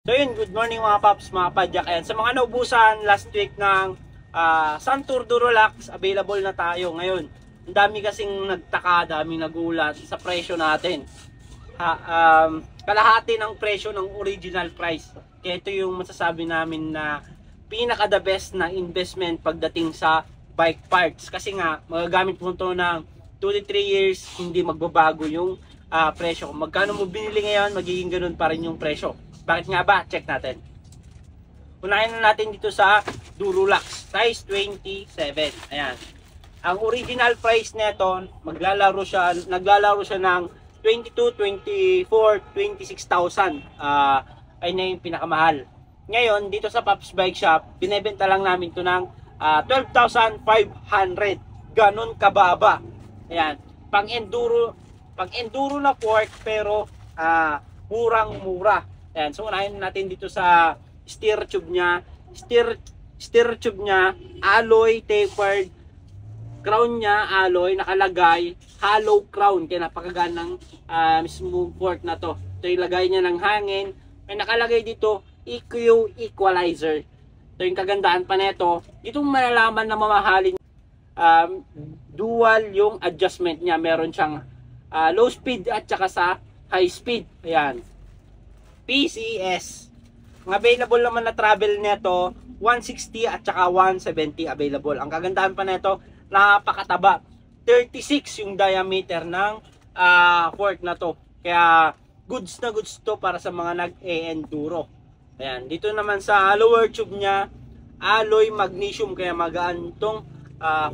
So yun, good morning mga paps, mga padyak. Ayan, sa mga naubusan last week ng Suntour Durolax, available na tayo ngayon. Ang dami kasing nagtaka, daming nagulat sa presyo natin. Kalahati ng presyo ng original price. Kaya ito yung masasabi namin na pinaka the best na investment pagdating sa bike parts. Kasi nga, magagamit mo ito ng 2 to 3 years, hindi magbabago yung presyo. Kung magkano mo binili ngayon, magiging ganun pa rin yung presyo. Bakit nga ba? Check natin. Unahin na natin dito sa Durolax, size 27. Ayan. Ang original price nito, naglalaro siya ng 22, 24, 26,000. Ay na yung pinakamahal. Ngayon, dito sa Pops Bike Shop, binebenta lang namin ito ng 12,500. Ganon kababa. Ayan. Pang-enduro na fork pero murang-mura. Ayan. So, unahin natin dito sa steer tube niya. Steer tube niya, alloy, tapered. Crown niya, alloy, nakalagay, hollow crown. Kaya napakagaan ng mismo fork na to. Ito yung lagay niya ng hangin. May nakalagay dito, EQ equalizer. Ito yung kagandahan pa nito. Dito malalaman na mamahalin. Dual yung adjustment niya. Meron siyang low speed at saka sa high speed. Ayan. PCS. Ang available naman na travel nito, 160 at saka 170 available. Ang kagandahan pa nito, napakataba. 36 yung diameter ng fork na to. Kaya goods na goods to para sa mga nag-enduro. Ayan, dito naman sa lower tube niya, alloy magnesium, kaya magaan itong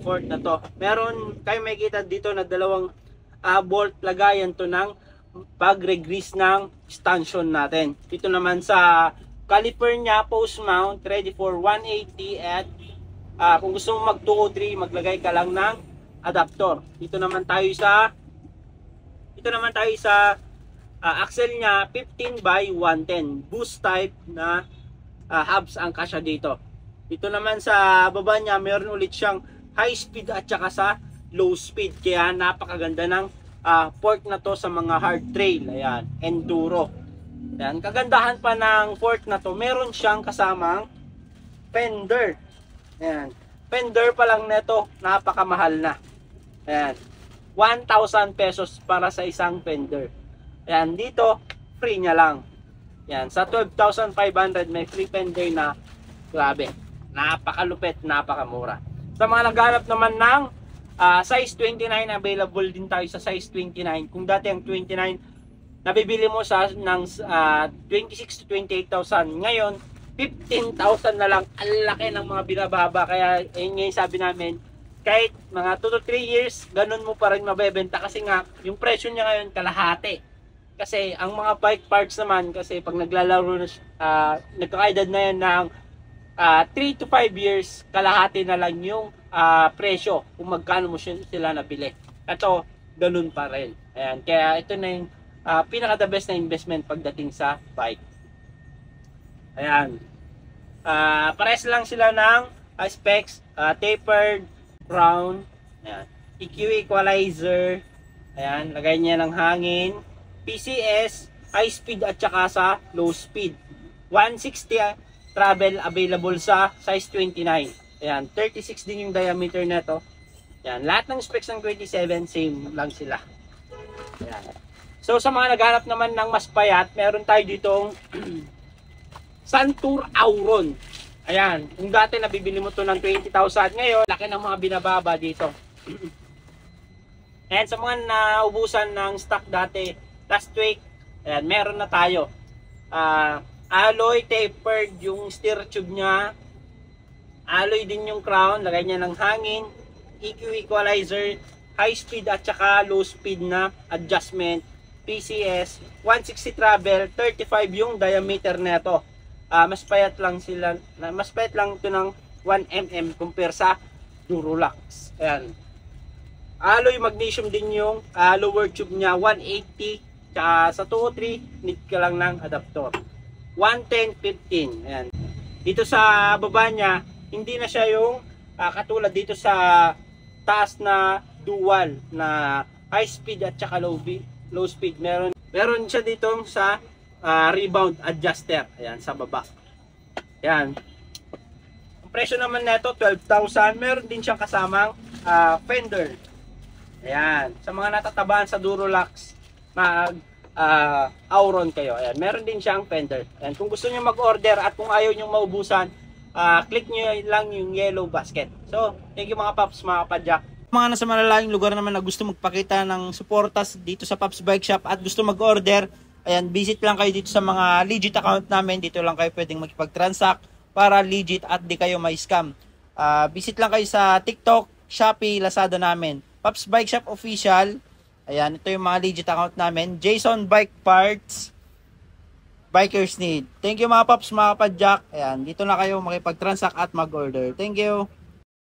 fork na to. Meron kayo makikita dito na dalawang bolt, lagayan to ng pag-regrease ng stanchion natin. Dito naman sa caliper niya, post mount, ready for 180 at kung gusto mo mag 203, maglagay ka lang ng adapter. Dito naman tayo sa axle niya, 15 by 110. Boost type na hubs ang kasya dito. Dito naman sa baba niya, meron ulit siyang high speed at saka sa low speed. Kaya napakaganda ng fork na to sa mga hard trail. Ayan, enduro. Ayan, kagandahan pa ng fork na to, meron siyang kasamang fender. Ayan. Fender pa lang nito, napakamahal na. Ayan. 1,000 pesos para sa isang fender. Ayan, dito, free niya lang. Ayan, sa 12,500 may free fender na grabe. Napakalupit, napakamura. Sa mga naghanap naman ng size 29, available din tayo sa size 29. Kung dati ang 29, nabibili mo ng 26 to 28,000. Ngayon, 15,000 na lang. Ang laki ng mga binababa. Kaya ngayon sabi namin, kahit mga 2 to 3 years, ganun mo pa rin mabebenta. Kasi nga, yung presyo niya ngayon kalahati. Kasi ang mga bike parts naman, kasi pag naglalaro na nagkakaedad na yan ng 3 to 5 years, kalahati na lang yung presyo kung magkano mo sila nabili. Ito, ganun pa rin. Ayan. Kaya ito na yung pinaka the best na investment pagdating sa bike. Ayan. Pares lang sila ng specs, tapered, round. Ayan. EQ equalizer. Ayan, lagay niya ng hangin. PCS, high speed at saka sa low speed. 160 travel available sa size 29. Ayan, 36 din yung diameter nito. Ayan, lahat ng specs ng 27 same lang sila. Ayan. So sa mga naghanap naman ng mas payat, meron tayo ditong Suntour Auron. Ayan, kung dati nabibili mo to ng 20,000, ngayon laki ng mga binababa dito. And sa mga naubusan ng stock dati last week, ayan, meron na tayo. Alloy tapered yung steer tube niya. Alloy din yung crown, lagay niya ng hangin, EQ equalizer, high speed at saka low speed na adjustment, PCS, 160 travel, 35 yung diameter nito. Mas payat lang ito ng 1mm compare sa Durolax. Ayan. Alloy magnesium din yung lower tube niya, 180. Sa 203, need ka lang ng adapter. 110, 15. Ayan. Dito sa baba niya, hindi na siya yung katulad dito sa taas na dual na high speed at saka low speed. Meron siya dito sa rebound adjuster. Ayan, sa baba. Ayan. Ang presyo naman nito 12,000. Meron din siyang kasamang fender. Ayan. Sa mga natatabaan sa Durolax, Auron kayo. Ayan. Meron din siyang fender. Ayan. Kung gusto niyo mag-order at kung ayaw niyo maubusan, click niyo lang yung yellow basket. So, thank you mga paps, mga kapadyak. Mga nasa malalayong lugar naman na gusto magpakita ng suportas dito sa Paps Bike Shop at gusto mag-order, ayan, visit lang kayo dito sa mga legit account namin. Dito lang kayo pwedeng makipag-transact para legit at di kayo may scam. Visit lang kayo sa TikTok, Shopee, Lazada namin. Paps Bike Shop Official. Ayan, ito yung mga legit account namin. Jason Bike Parts, Bikers Need. Thank you mga paps, mga kapadyak. Ayan, dito na kayo makipag-transact at mag-order. Thank you.